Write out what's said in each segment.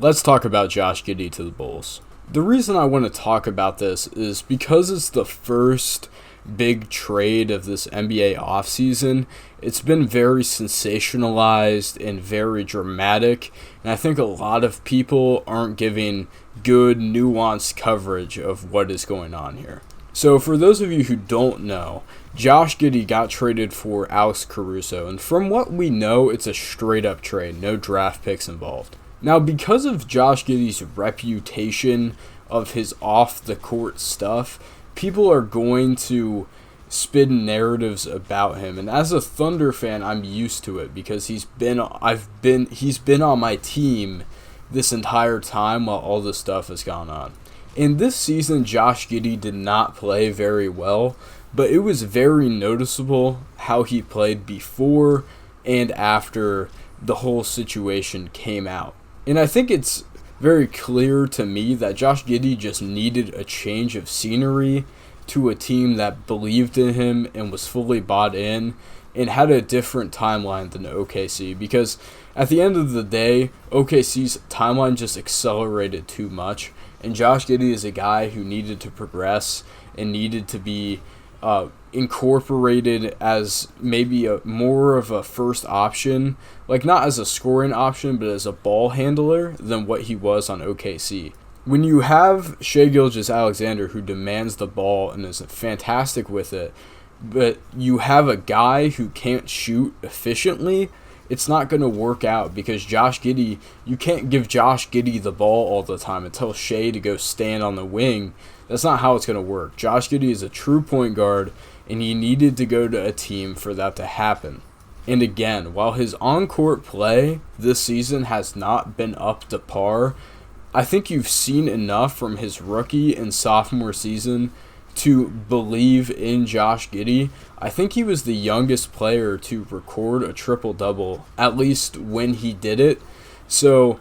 let's talk about Josh Giddey to the Bulls. The reason I want to talk about this is because it's the first big trade of this NBA offseason. It's been very sensationalized and very dramatic, and I think a lot of people aren't giving good, nuanced coverage of what is going on here. So for those of you who don't know, Josh Giddey got traded for Alex Caruso, and from what we know, it's a straight-up trade, no draft picks involved. Now, because of Josh Giddey's reputation of his off-the-court stuff, people are going to spin narratives about him, and as a Thunder fan, I'm used to it because he's been on my team this entire time while all this stuff has gone on. In this season, Josh Giddey did not play very well, but it was very noticeable how he played before and after the whole situation came out. And I think it's very clear to me that Josh Giddey just needed a change of scenery to a team that believed in him and was fully bought in and had a different timeline than OKC, because at the end of the day, OKC's timeline just accelerated too much, and Josh Giddey is a guy who needed to progress and needed to be incorporated as maybe more of a first option, like not as a scoring option, but as a ball handler than what he was on OKC. When you have Shai Gilgeous-Alexander, who demands the ball and is fantastic with it, but you have a guy who can't shoot efficiently, it's not going to work out, because Josh Giddey, you can't give Josh Giddey the ball all the time and tell Shai to go stand on the wing. That's not how it's going to work. Josh Giddey is a true point guard, and he needed to go to a team for that to happen. And again, while his on-court play this season has not been up to par, I think you've seen enough from his rookie and sophomore season to believe in Josh Giddey. I think he was the youngest player to record a triple-double, at least when he did it. So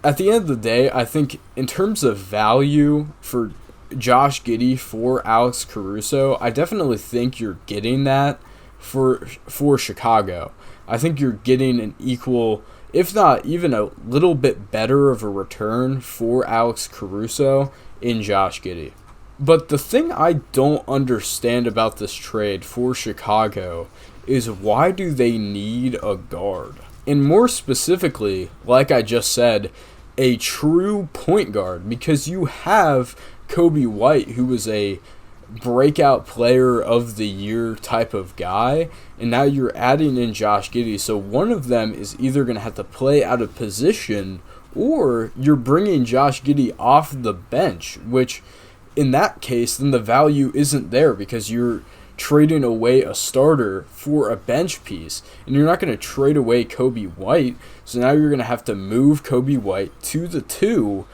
at the end of the day, I think in terms of value for Josh Giddey for Alex Caruso, I definitely think you're getting that for Chicago. I think you're getting an equal, if not even a little bit better of a return for Alex Caruso in Josh Giddey. But the thing I don't understand about this trade for Chicago is, why do they need a guard? And more specifically, like I just said, a true point guard, because you have Kobe White, who was a breakout player of the year type of guy, and now you're adding in Josh Giddey. So one of them is either going to have to play out of position, or you're bringing Josh Giddey off the bench, which in that case, then the value isn't there, because you're trading away a starter for a bench piece, and you're not going to trade away Kobe White. So now you're going to have to move Kobe White to the 2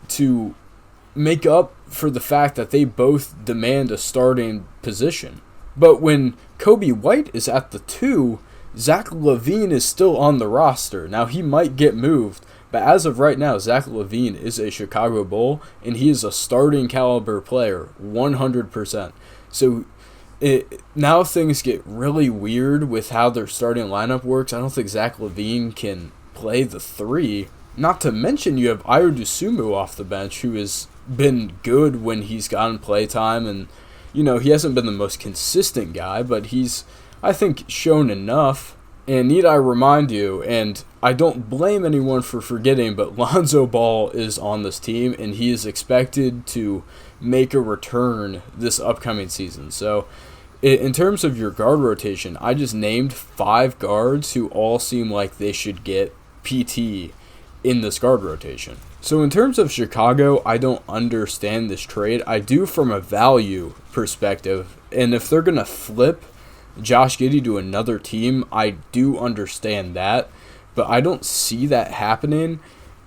to make up for the fact that they both demand a starting position. But when Kobe White is at the 2, Zach LaVine is still on the roster. Now, he might get moved, but as of right now, Zach LaVine is a Chicago Bull, and he is a starting caliber player, 100%. So now things get really weird with how their starting lineup works. I don't think Zach LaVine can play the 3. Not to mention you have Ayo Dosunmu off the bench, who has been good when he's gotten play time, and he hasn't been the most consistent guy, but he's, I think, shown enough. And need I remind you, and I don't blame anyone for forgetting, but Lonzo Ball is on this team, and he is expected to make a return this upcoming season. So in terms of your guard rotation, I just named 5 guards who all seem like they should get PT in this guard rotation. So in terms of Chicago, I don't understand this trade. I do from a value perspective, and if they're going to flip Josh Giddey to another team, I do understand that, but I don't see that happening.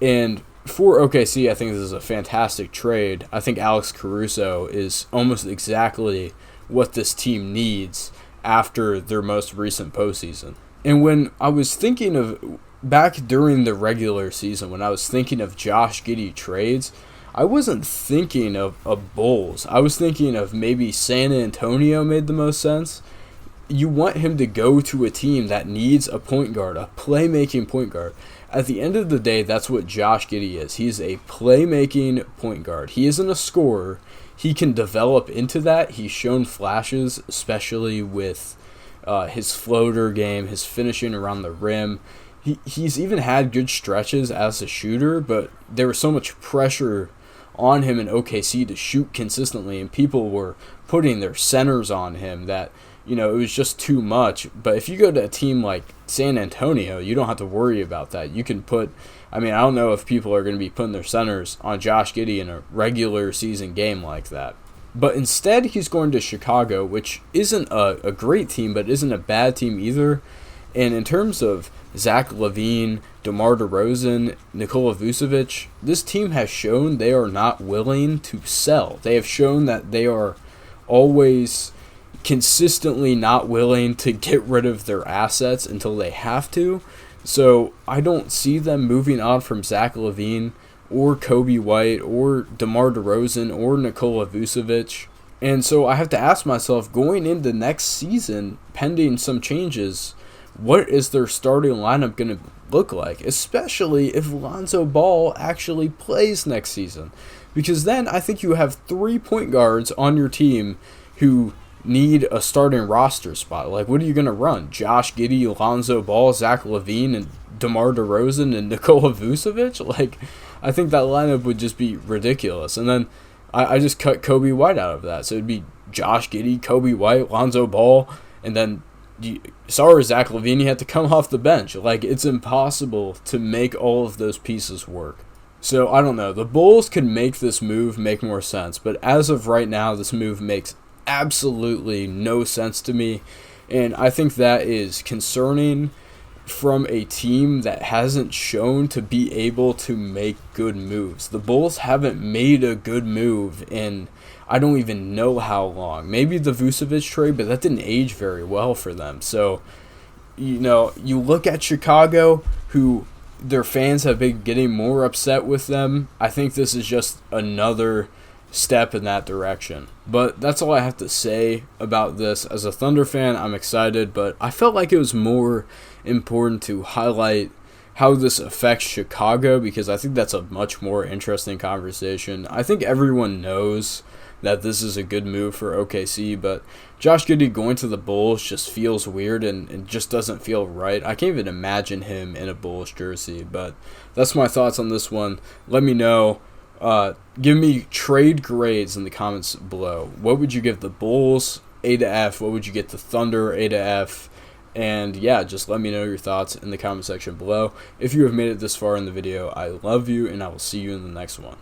And for OKC, I think this is a fantastic trade. I think Alex Caruso is almost exactly what this team needs after their most recent postseason. And when I was thinking of, back during the regular season, when I was thinking of Josh Giddey trades, I wasn't thinking of Bulls. I was thinking of maybe San Antonio made the most sense. You want him to go to a team that needs a point guard, a playmaking point guard. at the end of the day, that's what Josh Giddey is. He's a playmaking point guard. He isn't a scorer. He can develop into that. He's shown flashes, especially with his floater game, his finishing around the rim. He's even had good stretches as a shooter, but there was so much pressure on him in OKC to shoot consistently, and people were putting their centers on him that, it was just too much. But if you go to a team like San Antonio, you don't have to worry about that. You can put, I don't know if people are going to be putting their centers on Josh Giddey in a regular season game like that. But instead, he's going to Chicago, which isn't a great team, but isn't a bad team either. And in terms of Zach LaVine, DeMar DeRozan, Nikola Vucevic, this team has shown they are not willing to sell. They have shown that they are always consistently not willing to get rid of their assets until they have to. So I don't see them moving on from Zach LaVine or Kobe White or DeMar DeRozan or Nikola Vucevic. And so I have to ask myself, going into next season, pending some changes, what is their starting lineup going to look like, especially if Lonzo Ball actually plays next season? Because then I think you have 3 point guards on your team who need a starting roster spot. Like, what are you going to run? Josh Giddey, Lonzo Ball, Zach LaVine, and DeMar DeRozan, and Nikola Vucevic? Like, I think that lineup would just be ridiculous. And then I just cut Kobe White out of that. So it'd be Josh Giddey, Kobe White, Lonzo Ball, and then sorry, Zach LaVine, you had to come off the bench. Like, it's impossible to make all of those pieces work. So, I don't know. The Bulls could make this move make more sense. But as of right now, this move makes absolutely no sense to me. And I think that is concerning from a team that hasn't shown to be able to make good moves. The Bulls haven't made a good move in I don't even know how long. Maybe the Vucevic trade, but that didn't age very well for them. So, you look at Chicago, who their fans have been getting more upset with them. I think this is just another step in that direction. But that's all I have to say about this. As a Thunder fan, I'm excited, but I felt like it was more important to highlight how this affects Chicago, because I think that's a much more interesting conversation. I think everyone knows that this is a good move for OKC, but Josh Giddey going to the Bulls just feels weird and just doesn't feel right. I can't even imagine him in a Bulls jersey, but that's my thoughts on this one. Let me know. Give me trade grades in the comments below. What would you give the Bulls? A to F. What would you get the Thunder? A to F. And yeah, just let me know your thoughts in the comment section below. If you have made it this far in the video, I love you, and I will see you in the next one.